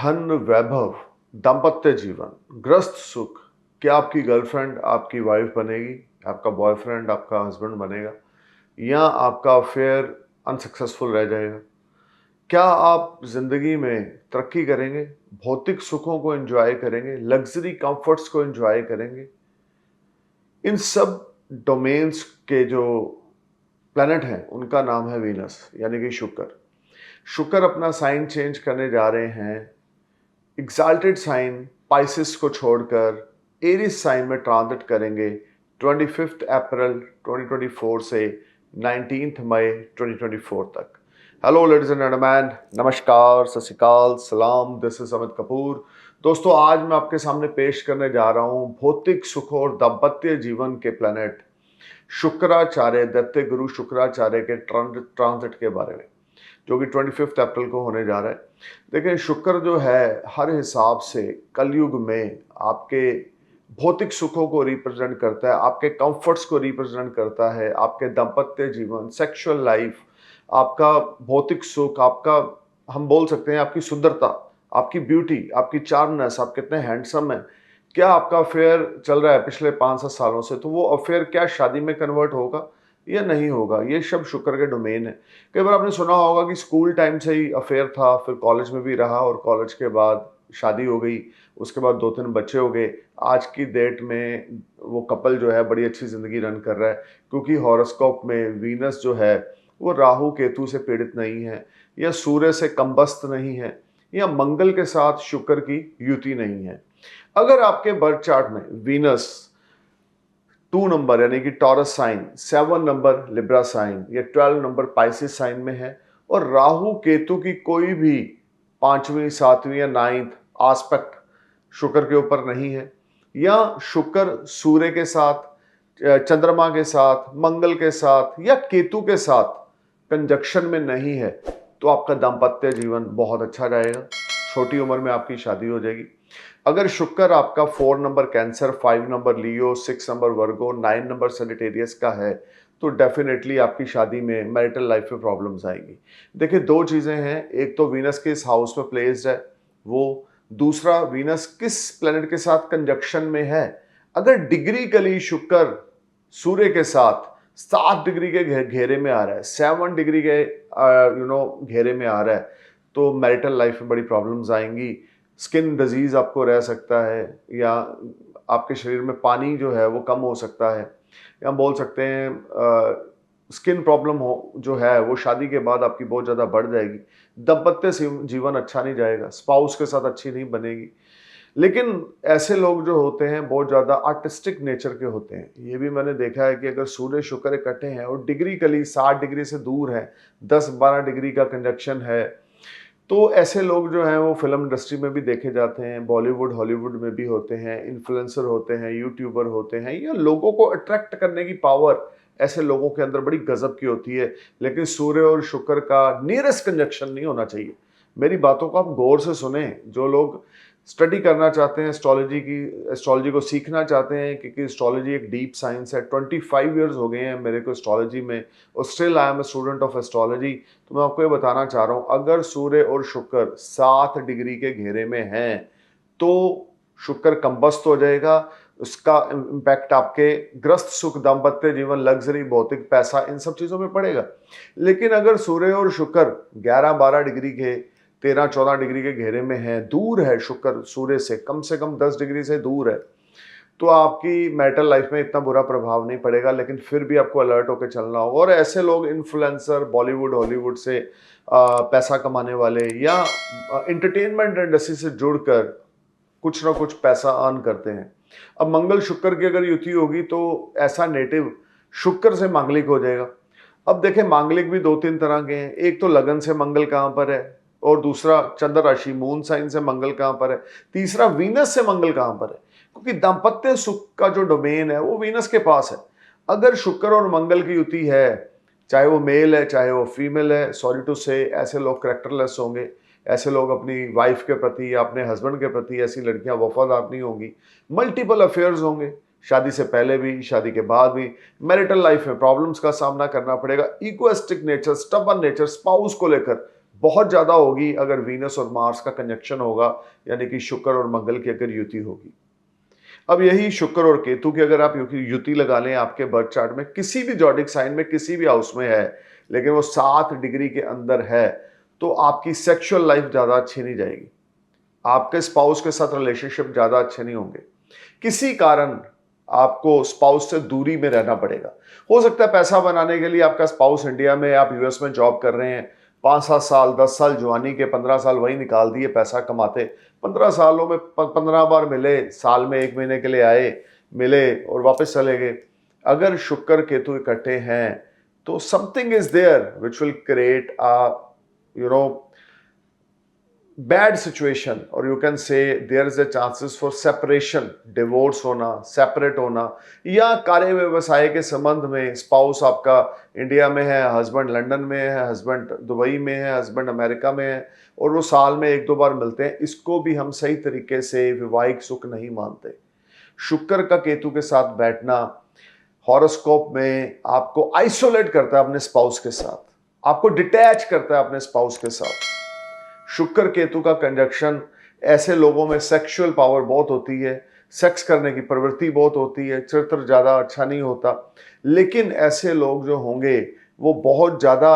धन वैभव, दाम्पत्य जीवन, ग्रस्त सुख, क्या आपकी गर्लफ्रेंड आपकी वाइफ बनेगी, आपका बॉयफ्रेंड आपका हस्बैंड बनेगा या आपका अफेयर अनसक्सेसफुल रह जाएगा? क्या आप ज़िंदगी में तरक्की करेंगे, भौतिक सुखों को एंजॉय करेंगे, लग्ज़री कंफर्ट्स को एंजॉय करेंगे? इन सब डोमेन्स के जो प्लैनेट हैं, उनका नाम है वीनस यानी कि शुक्र। शुक्र अपना साइन चेंज करने जा रहे हैं एग्जाल्टेड साइन पाइसिस को छोड़कर एरिस साइन में ट्रांजिट करेंगे 25 अप्रैल 2024 से 19 मई 2024 तक। हेलो लेडीज एंड जेंटलमैन, नमस्कार, सत श्री अकाल, सलाम, दिस इज अमित कपूर। दोस्तों, आज मैं आपके सामने पेश करने जा रहा हूं भौतिक सुख और दाम्पत्य जीवन के प्लैनेट शुक्राचार्य, दैत्य गुरु शुक्राचार्य के ट्रांजिट के बारे में, जो कि 25 अप्रैल को होने जा रहा है। देखिए, शुक्र जो है हर हिसाब से कलयुग में आपके भौतिक सुखों को रिप्रेजेंट करता है, आपके कंफर्ट्स को रिप्रेजेंट करता है, आपके दाम्पत्य जीवन, सेक्सुअल लाइफ, आपका भौतिक सुख, आपका, हम बोल सकते हैं आपकी सुंदरता, आपकी ब्यूटी, आपकी चार्मनेस, आप कितने हैंडसम हैं। क्या आपका अफेयर चल रहा है पिछले 5-7 सालों से, तो वो अफेयर क्या शादी में कन्वर्ट होगा या नहीं होगा? ये सब शुक्र के डोमेन है। कई बार आपने सुना होगा कि स्कूल टाइम से ही अफेयर था, फिर कॉलेज में भी रहा और कॉलेज के बाद शादी हो गई, उसके बाद 2-3 बच्चे हो गए। आज की डेट में वो कपल जो है बड़ी अच्छी ज़िंदगी रन कर रहा है, क्योंकि हॉरोस्कोप में वीनस जो है वो राहु केतु से पीड़ित नहीं है, या सूर्य से कंबस्त नहीं है, या मंगल के साथ शुक्र की युति नहीं है। अगर आपके बर्थ चार्ट में वीनस 2 नंबर यानी कि Taurus sign, 7 number Libra sign या 12 नंबर पाइसिस साइन में है और राहु केतु की कोई भी 5वीं, 7वीं या 9th आस्पेक्ट शुक्र के ऊपर नहीं है, या शुक्र सूर्य के साथ, चंद्रमा के साथ, मंगल के साथ या केतु के साथ कंजक्शन में नहीं है, तो आपका दाम्पत्य जीवन बहुत अच्छा रहेगा। छोटी उम्र में आपकी शादी हो जाएगी। अगर शुक्र आपका 4 नंबर कैंसर, 5 नंबर लियो, 6 नंबर वर्गो, 9 नंबर सेजिटेरियस का है, तो डेफिनेटली आपकी शादी में मैरिटल लाइफ में प्रॉब्लम्स आएंगी। देखिए, 2 चीज़ें हैं, एक तो वीनस किस हाउस में प्लेस्ड है वो, दूसरा वीनस किस प्लेनेट के साथ कंजक्शन में है। अगर डिग्रीकली शुक्र सूर्य के साथ 7 डिग्री के घेरे में आ रहा है, 7 डिग्री के घेरे में आ रहा है, तो मैरिटल लाइफ में बड़ी प्रॉब्लम्स आएंगी। स्किन डिजीज आपको रह सकता है, या आपके शरीर में पानी जो है वो कम हो सकता है, या बोल सकते हैं स्किन प्रॉब्लम हो जो है वो शादी के बाद आपकी बहुत ज़्यादा बढ़ जाएगी। दाम्पत्य जीवन अच्छा नहीं जाएगा, स्पाउस के साथ अच्छी नहीं बनेगी। लेकिन ऐसे लोग जो होते हैं बहुत ज़्यादा आर्टिस्टिक नेचर के होते हैं। ये भी मैंने देखा है कि अगर सूर्य शुक्र इकट्ठे हैं और डिग्रीकली 60 डिग्री से दूर है, 10-12 डिग्री का कंजक्शन है, तो ऐसे लोग जो हैं वो फिल्म इंडस्ट्री में भी देखे जाते हैं, बॉलीवुड हॉलीवुड में भी होते हैं, इन्फ्लुएंसर होते हैं, यूट्यूबर होते हैं। या लोगों को अट्रैक्ट करने की पावर ऐसे लोगों के अंदर बड़ी गजब की होती है। लेकिन सूर्य और शुक्र का नियरेस्ट कंजक्शन नहीं होना चाहिए। मेरी बातों को आप गौर से सुने। जो लोग स्टडी करना चाहते हैं, एस्ट्रोलॉजी को सीखना चाहते हैं, क्योंकि एस्ट्रोलॉजी एक डीप साइंस है। 25 ईयर्स हो गए हैं मेरे को एस्ट्रोलॉजी में, और still I am a student of astrology. तो मैं आपको ये बताना चाह रहा हूँ, अगर सूर्य और शुक्र 7 डिग्री के घेरे में हैं, तो शुक्र कंबस्त हो जाएगा। उसका इम्पैक्ट आपके ग्रस्त सुख, दाम्पत्य जीवन, लग्जरी, भौतिक, पैसा, इन सब चीज़ों में पड़ेगा। लेकिन अगर सूर्य और शुक्र 11-12 डिग्री के, 13-14 डिग्री के घेरे में है, दूर है शुक्र सूर्य से कम 10 डिग्री से दूर है, तो आपकी मैरिटल लाइफ में इतना बुरा प्रभाव नहीं पड़ेगा। लेकिन फिर भी आपको अलर्ट होकर चलना होगा। और ऐसे लोग इन्फ्लुएंसर, बॉलीवुड हॉलीवुड से पैसा कमाने वाले, या एंटरटेनमेंट इंडस्ट्री से जुड़कर कुछ ना कुछ पैसा अर्न करते हैं। अब मंगल शुक्र की अगर युति होगी, तो ऐसा नेटिव शुक्र से मांगलिक हो जाएगा। अब देखें, मांगलिक भी 2-3 तरह के हैं। एक तो लगन से मंगल कहाँ पर है, और दूसरा चंद्र राशि मून साइन से मंगल कहाँ पर है, तीसरा वीनस से मंगल कहाँ पर है। क्योंकि दाम्पत्य सुख का जो डोमेन है वो वीनस के पास है। अगर शुक्र और मंगल की युति है, चाहे वो मेल है चाहे वो फीमेल है, सॉरी टू से, ऐसे लोग करेक्टरलेस होंगे। ऐसे लोग अपनी वाइफ के प्रति या अपने हस्बैंड के प्रति, ऐसी लड़कियां वफादार नहीं होंगी। मल्टीपल अफेयर्स होंगे, शादी से पहले भी, शादी के बाद भी। मैरिटल लाइफ में प्रॉब्लम्स का सामना करना पड़ेगा। Egoistic nature, stubborn nature, spouse को लेकर बहुत ज़्यादा होगी अगर वीनस और मार्स का कंजक्शन होगा, यानी कि शुक्र और मंगल की अगर युति होगी। अब यही शुक्र और केतु की अगर आप युति लगा लें आपके बर्थ चार्ट में, किसी भी जॉडिक साइन में किसी भी हाउस में है, लेकिन वो 7 डिग्री के अंदर है, तो आपकी सेक्सुअल लाइफ ज़्यादा अच्छी नहीं जाएगी, आपके स्पाउस के साथ रिलेशनशिप ज़्यादा अच्छे नहीं होंगे, किसी कारण आपको स्पाउस से दूरी में रहना पड़ेगा। हो सकता है पैसा बनाने के लिए आपका स्पाउस इंडिया में, आप यूएस में जॉब कर रहे हैं, 5-7 साल 10 साल जवानी के 15 साल वहीं निकाल दिए पैसा कमाते, 15 सालों में 15 बार मिले, साल में 1 महीने के लिए आए, मिले और वापस चले गए। अगर शुक्र केतु इकट्ठे हैं तो something is there which will create a you know bad situation, और you can say there is a chances for separation, divorce होना, सेपरेट होना, या कार्य व्यवसाय के संबंध में स्पाउस आपका इंडिया में है, हस्बैंड लंदन में है, हस्बैंड दुबई में है, हस्बैंड अमेरिका में है, और वो साल में 1-2 बार मिलते हैं, इसको भी हम सही तरीके से वैवाहिक सुख नहीं मानते। शुक्र का केतु के साथ बैठना हॉरोस्कोप में आपको आइसोलेट करता है अपने स्पाउस के साथ, आपको डिटैच करता है अपने स्पाउस के साथ। शुक्र केतु का कंजक्शन ऐसे लोगों में सेक्सुअल पावर बहुत होती है, सेक्स करने की प्रवृत्ति बहुत होती है, चरित्र ज़्यादा अच्छा नहीं होता, लेकिन ऐसे लोग जो होंगे वो बहुत ज़्यादा,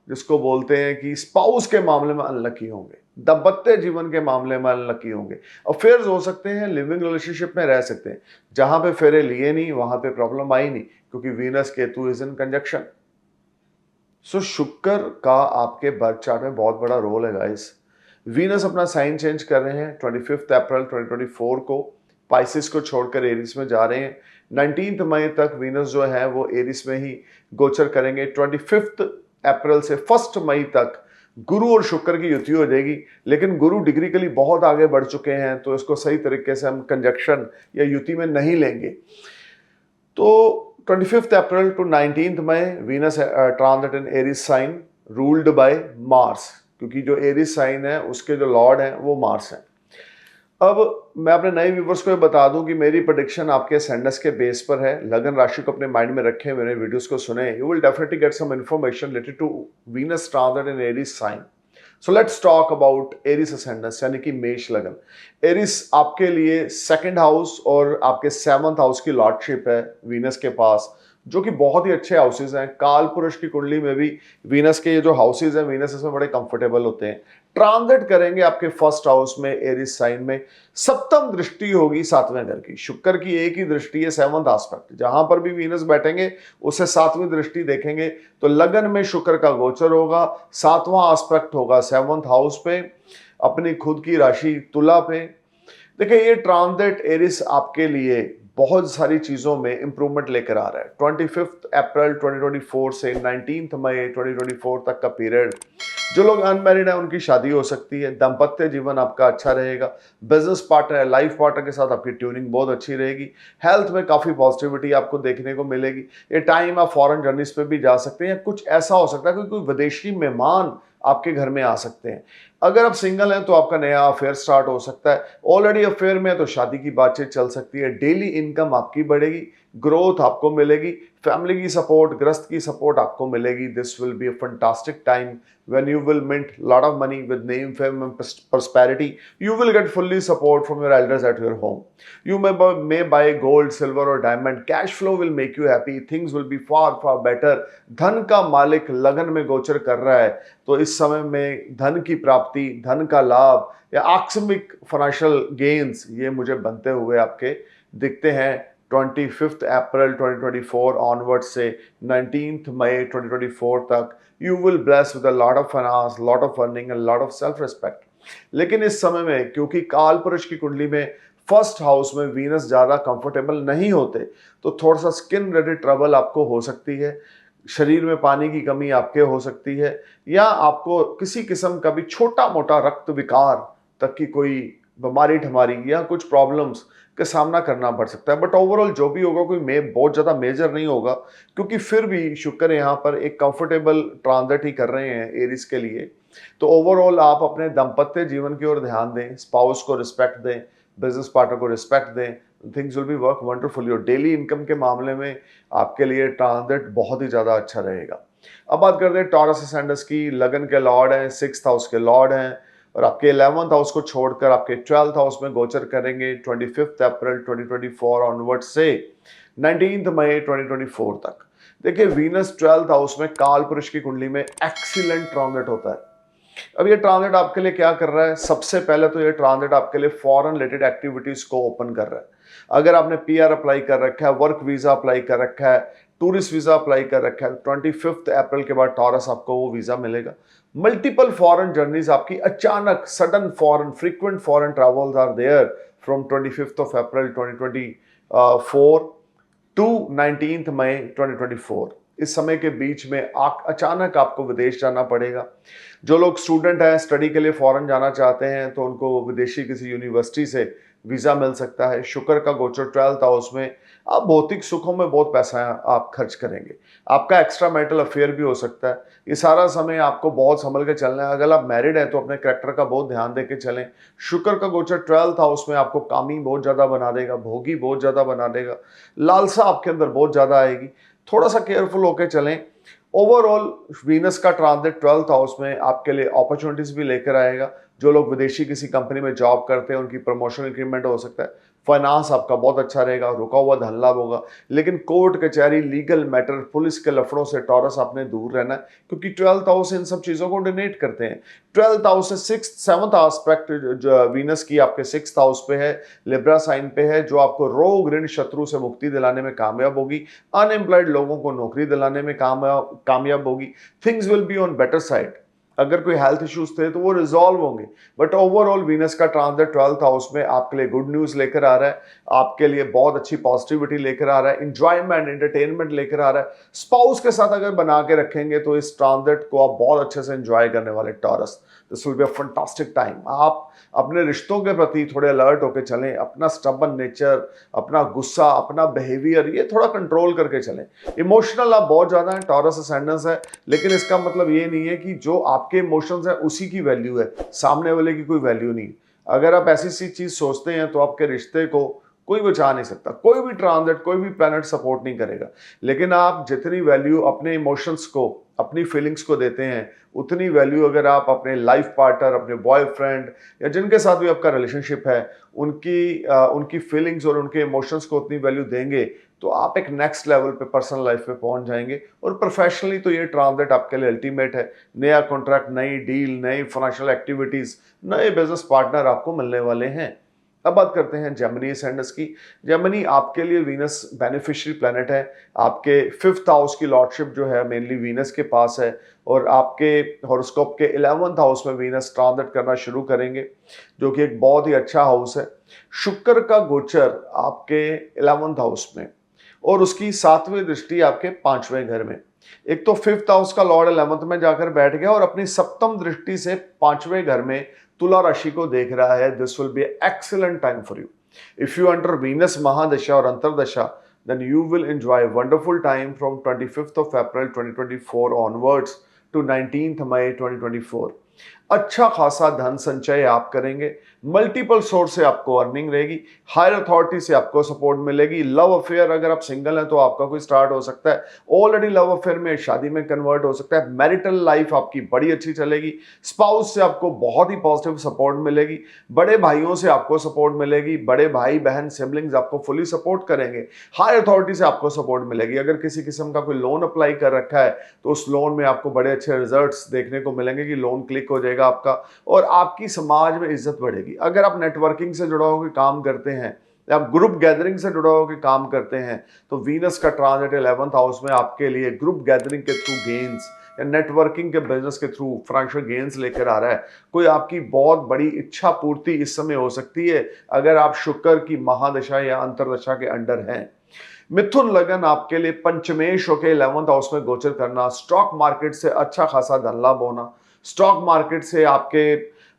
जिसको बोलते हैं कि स्पाउस के मामले में अनलकी होंगे, दाम्पत्य जीवन के मामले में अनलकी होंगे। अफेयर्स हो सकते हैं, लिविंग रिलेशनशिप में रह सकते हैं, जहां पे फेरे लिए नहीं वहां पे प्रॉब्लम आई नहीं, क्योंकि Venus Ketu is in conjunction. So Shukra का आपके बर्थ चार्ट में बहुत बड़ा रोल है गाइस। वीनस अपना साइन चेंज कर रहे हैं 25 अप्रैल 2024 को, पाइसिस को छोड़कर एरिस में जा रहे हैं। 19 मई तक वीनस जो है वो एरिस में ही गोचर करेंगे। 25 अप्रैल से 1 मई तक गुरु और शुक्र की युति हो जाएगी, लेकिन गुरु डिग्रिकली बहुत आगे बढ़ चुके हैं, तो इसको सही तरीके से हम कंजक्शन या युति में नहीं लेंगे। तो 25 April to 19 May Venus transit in Aries sign ruled by Mars, क्योंकि जो एरिस साइन है उसके जो लॉर्ड हैं वो मार्स हैं। अब मैं अपने नए व्यूवर्स को ये बता दूं कि मेरी प्रेडिक्शन आपके असेंडेंस के बेस पर है। लगन राशि को अपने माइंड में रखें, मेरे वीडियोस को सुने, you will definitely get some information related to Venus transit in Aries sign. So let's talk about Aries ascendants, यानी कि मेष लगन। एरिस आपके लिए 2nd हाउस और आपके 7th हाउस की लॉर्डशिप है वीनस के पास, जो कि बहुत ही अच्छे हाउसेज हैं। काल पुरुष की कुंडली में भी वीनस के ये जो हाउसेज हैं, वीनस इसमें बड़े कंफर्टेबल होते हैं। ट्रांजिट करेंगे आपके 1st हाउस में एरिस साइन में, सप्तम दृष्टि होगी 7वें घर की। शुक्र की एक ही दृष्टि है 7th एस्पेक्ट, जहां पर भी वीनस बैठेंगे उसे 7वीं दृष्टि देखेंगे, तो लगन में शुक्र का गोचर होगा, 7वां एस्पेक्ट होगा 7th हाउस पे, अपनी खुद की राशि तुला पे। देखिए ये ट्रांजिट एरिस आपके लिए बहुत सारी चीज़ों में इंप्रूवमेंट लेकर आ रहा है। 25 अप्रैल 2024 से 19 मई 2024 तक का पीरियड, जो लोग अनमैरिड हैं उनकी शादी हो सकती है, दाम्पत्य जीवन आपका अच्छा रहेगा, बिजनेस पार्टनर, लाइफ पार्टनर के साथ आपकी ट्यूनिंग बहुत अच्छी रहेगी, हेल्थ में काफ़ी पॉजिटिविटी आपको देखने को मिलेगी। ये टाइम आप फॉरेन जर्नीज पे भी जा सकते हैं, कुछ ऐसा हो सकता है कि कोई विदेशी मेहमान आपके घर में आ सकते हैं। अगर आप सिंगल हैं तो आपका नया अफेयर स्टार्ट हो सकता है, ऑलरेडी अफेयर में है तो शादी की बातचीत चल सकती है, डेली इनकम आपकी बढ़ेगी, ग्रोथ आपको मिलेगी, फैमिली की सपोर्ट, ग्रस्त की सपोर्ट आपको मिलेगी। This will be a fantastic time when you will mint lot of money with name, fame and prosperity. You will get fully support from your elders at your home. You may buy gold, silver or diamond. Cash flow will make you happy. Things will be far better. धन का मालिक लगन में गोचर कर रहा है, तो इस समय में धन की प्राप्ति, धन का लाभ या आकस्मिक फाइनेंशियल गेन्स, ये मुझे बनते हुए आपके दिखते हैं 25 अप्रैल 2024 ऑनवर्ड से 19 मई 2024 तक। You will bless with a lot of finance, lot of earning and lot of self respect. लेकिन इस समय में क्योंकि काल पुरुष की कुंडली में 1st हाउस में वीनस ज़्यादा कंफर्टेबल नहीं होते, तो थोड़ा सा स्किन रिलेटेड ट्रबल आपको हो सकती है, शरीर में पानी की कमी आपके हो सकती है, या आपको किसी किस्म का भी छोटा मोटा रक्त विकार तक की कोई बीमारी ठमारी या कुछ प्रॉब्लम्स का सामना करना पड़ सकता है। बट ओवरऑल जो भी होगा कोई बहुत ज़्यादा मेजर नहीं होगा, क्योंकि फिर भी शुक्र यहाँ पर एक कंफर्टेबल ट्रांजिट ही कर रहे हैं एरिस के लिए। तो ओवरऑल आप अपने दाम्पत्य जीवन की ओर ध्यान दें, स्पाउस को रिस्पेक्ट दें, बिजनेस पार्टनर को रिस्पेक्ट दें, things will be work wonderfully. और डेली इनकम के मामले में आपके लिए ट्रांजिट बहुत ही ज़्यादा अच्छा रहेगा। अब बात करते हैं टॉरस असेंडेंस की। लगन के लॉर्ड हैं, 6th हाउस के लॉर्ड हैं और आपके 11th हाउस को छोड़कर आपके 12th हाउस में गोचर करेंगे 25 अप्रैल 2024 ऑनवर्ड से 19 मई 2024 तक। देखिए वीनस 12th हाउस में काल पुरुष की कुंडली में एक्सीलेंट ट्रांजिट होता है। अब ये ट्रांजिट आपके लिए क्या कर रहा है? सबसे पहले तो ये ट्रांजिट आपके लिए फॉरेन रिलेटेड एक्टिविटीज को ओपन कर रहा है। अगर आपने पीआर अप्लाई कर रखा है, वर्क वीजा अप्लाई कर रखा है, टूरिस्ट वीजा अप्लाई कर रखा है, 25 अप्रैल के बाद टॉरस आपको वो वीजा मिलेगा। मल्टीपल फॉरेन जर्नीज आपकी अचानक sudden foreign frequent foreign travels are there from 25 April 2024 to 19 May 2024। इस समय के बीच में अचानक आपको विदेश जाना पड़ेगा। जो लोग स्टूडेंट हैं, स्टडी के लिए फॉरेन जाना चाहते हैं, तो उनको विदेशी किसी यूनिवर्सिटी से वीजा मिल सकता है। शुक्र का गोचर 12th हाउस में, आप भौतिक सुखों में बहुत पैसा आप खर्च करेंगे। आपका एक्स्ट्रा मैरिटल अफेयर भी हो सकता है। ये सारा समय आपको बहुत संभल के चलना है। अगर आप मैरिड हैं तो अपने कैरेक्टर का बहुत ध्यान देके चलें। शुक्र का गोचर 12th हाउस में आपको कामी बहुत ज्यादा बना देगा, भोगी बहुत ज्यादा बना देगा, लालसा आपके अंदर बहुत ज्यादा आएगी। थोड़ा सा केयरफुल होकर चलें। ओवरऑल वीनस का ट्रांजिट 12th हाउस में आपके लिए अपॉर्चुनिटीज भी लेकर आएगा। जो लोग विदेशी किसी कंपनी में जॉब करते हैं उनकी प्रमोशन इंक्रीमेंट हो सकता है। फाइनेंस आपका बहुत अच्छा रहेगा, रुका हुआ धन लाभ होगा। लेकिन कोर्ट कचहरी, लीगल मैटर, पुलिस के लफड़ों से टॉरस आपने दूर रहना है, क्योंकि 12th हाउस इन सब चीजों को डोनेट करते हैं। 12th हाउस से 7th एस्पेक्ट वीनस की आपके 6th हाउस पे है, लिब्रा साइन पे है, जो आपको रोग ऋण शत्रु से मुक्ति दिलाने में कामयाब होगी। अनएम्प्लॉयड लोगों को नौकरी दिलाने में कामयाब होगी। Things will be on better side. अगर कोई हेल्थ इश्यूज थे तो वो रिजॉल्व होंगे। बट ओवरऑल वीनस का ट्रांजिट 12th हाउस में आपके लिए गुड न्यूज लेकर आ रहा है, आपके लिए बहुत अच्छी पॉजिटिविटी लेकर आ रहा है, इंजॉयमेंट, एंटरटेनमेंट लेकर आ रहा है। स्पाउस के साथ अगर बना के रखेंगे तो इस ट्रांजिट को आप बहुत अच्छे से एंजॉय करने वाले taurus. This will be a fantastic time. आप अपने रिश्तों के प्रति थोड़े अलर्ट होकर चलें। अपना स्टबन नेचर, अपना गुस्सा, अपना बिहेवियर, ये थोड़ा कंट्रोल करके चलें। इमोशनल आप बहुत ज्यादा हैं, टॉरस असेंडेंस है, लेकिन इसका मतलब ये नहीं है कि जो आपके इमोशंस है उसी की वैल्यू है, सामने वाले की कोई वैल्यू नहीं। अगर आप ऐसी सी चीज सोचते हैं तो आपके रिश्ते को कोई बचा नहीं सकता। कोई भी ट्रांजिट, कोई भी प्लैनेट सपोर्ट नहीं करेगा। लेकिन आप जितनी वैल्यू अपने इमोशंस को, अपनी फीलिंग्स को देते हैं, उतनी वैल्यू अगर आप अपने लाइफ पार्टनर, अपने बॉयफ्रेंड या जिनके साथ भी आपका रिलेशनशिप है, उनकी फीलिंग्स और उनके इमोशंस को उतनी वैल्यू देंगे तो आप एक नेक्स्ट लेवल पे पर्सनल लाइफ में पहुंच जाएंगे। और प्रोफेशनली तो ये ट्रांजिट आपके लिए अल्टीमेट है। नया कॉन्ट्रैक्ट, नई डील, नई फाइनेंशियल एक्टिविटीज, नए बिजनेस पार्टनर आपको मिलने वाले हैं। अब बात करते हैं जेमिनी असेंडेंस की। जेमिनी आपके लिए वीनस बेनिफिशियरी प्लैनेट है। आपके 5th हाउस की लॉर्डशिप जो है मेनली वीनस के पास है, और आपके हॉरोस्कोप के 11th हाउस में वीनस ट्रांजिट करना शुरू करेंगे, जो कि एक बहुत ही अच्छा हाउस है। शुक्र का गोचर आपके 11th हाउस में और उसकी 7वीं दृष्टि आपके 5वें घर में। एक तो 5th हाउस का लॉर्ड 11th में जाकर बैठ गया और अपनी 7वीं दृष्टि से 5वें घर में तुला राशि को देख रहा है। This will be excellent time for you. If you under Venus mahadasha और antardasha, then you will enjoy wonderful time from 25th of April 2024 onwards to 19th May 2024। अच्छा खासा धन संचय आप करेंगे। मल्टीपल सोर्स से आपको अर्निंग रहेगी। हायर अथॉरिटी से आपको सपोर्ट मिलेगी। लव अफेयर, अगर आप सिंगल हैं तो आपका कोई स्टार्ट हो सकता है। ऑलरेडी लव अफेयर में शादी में कन्वर्ट हो सकता है। मैरिटल लाइफ आपकी बड़ी अच्छी चलेगी। स्पाउस से आपको बहुत ही पॉजिटिव सपोर्ट मिलेगी। बड़े भाइयों से आपको सपोर्ट मिलेगी। बड़े भाई बहन सिबलिंग्स आपको फुली सपोर्ट करेंगे। हायर अथॉरिटी से आपको सपोर्ट मिलेगी। अगर किसी किस्म का कोई लोन अप्लाई कर रखा है तो उस लोन में आपको बड़े अच्छे रिजल्ट्स देखने को मिलेंगे कि लोन क्लिक हो जाएगा आपका, और आपकी समाज में इज्जत बढ़ेगी। अगर आप नेटवर्किंग से जुड़ा होकर काम करते हैं या आप ग्रुप गैदरिंग से जुड़ा होकर काम करते हैं तो वीनस का ट्रांजिट 11th हाउस में आपके लिए ग्रुप गैदरिंग के थ्रू गेन्स या नेटवर्किंग के बिजनेस के थ्रू फाइनेंशियल गेन्स लेकर आ रहा है। कोई आपकी बहुत बड़ी इच्छा पूर्ति इस समय हो सकती है अगर आप शुक्र की महादशा या अंतरदशा के अंडर हैं। मिथुन लगन आपके लिए पंचमेश होकर 11th हाउस में गोचर करना, स्टॉक मार्केट से अच्छा खासा धन लाभ होना, स्टॉक मार्केट से आपके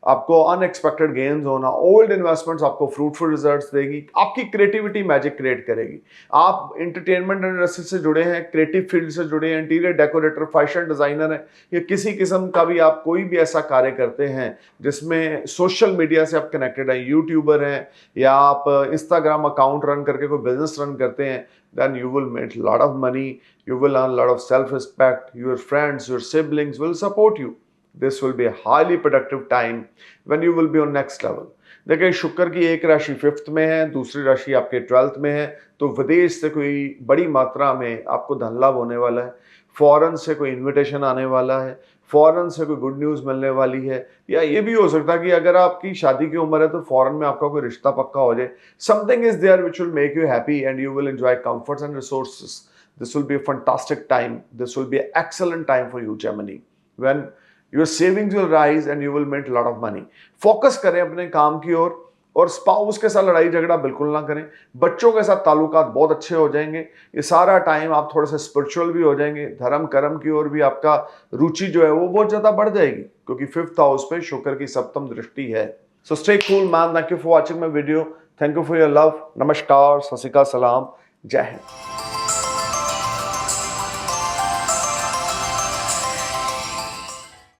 आपको अनएक्सपेक्टेड गेन्स होना, ओल्ड इन्वेस्टमेंट्स आपको फ्रूटफुल रिजल्ट्स देगी, आपकी क्रिएटिविटी मैजिक क्रिएट करेगी। आप एंटरटेनमेंट इंडस्ट्री से जुड़े हैं, क्रिएटिव फील्ड से जुड़े हैं, इंटीरियर डेकोरेटर, फैशन डिजाइनर है, या किसी किस्म का भी आप कोई भी ऐसा कार्य करते हैं जिसमें सोशल मीडिया से आप कनेक्टेड हैं, यूट्यूबर हैं या आप इंस्टाग्राम अकाउंट रन करके कोई बिजनेस रन करते हैं, then you will make a lot of money, you will earn a lot of self-respect, your friends, your siblings will support you. This will be a highly productive time when you will be on next level. देखिए शुक्र की एक राशि 5th में है, दूसरी राशि आपके 12th में है, तो विदेश से कोई बड़ी मात्रा में आपको धन लाभ होने वाला है, फॉरेन से कोई इन्विटेशन आने वाला है, फॉरेन से कोई गुड न्यूज़ मिलने वाली है, या ये भी हो सकता है कि अगर आपकी शादी की उम्र है तो फॉरेन में आपका कोई रिश्ता पक्का हो जाए। Something is there which will make you happy and you will enjoy comforts and resources. This will be a fantastic time, this will be an excellent time for you Gemini, when your savings will rise and you will make a lot of money. Focus करें अपने काम की ओर, और spouse के साथ लड़ाई झगड़ा बिल्कुल ना करें। बच्चों के साथ ताल्लुकात बहुत अच्छे हो जाएंगे। ये सारा टाइम आप थोड़े से स्पिरिचुअल भी हो जाएंगे, धर्म कर्म की ओर भी आपका रुचि जो है वो बहुत ज्यादा बढ़ जाएगी, क्योंकि 5th हाउस पे शुक्र की 7th दृष्टि है। So stay cool man, thank you for watching my video, thank you for your love, नमस्कार, सत श्री अकाल, सलाम, जय हिंद।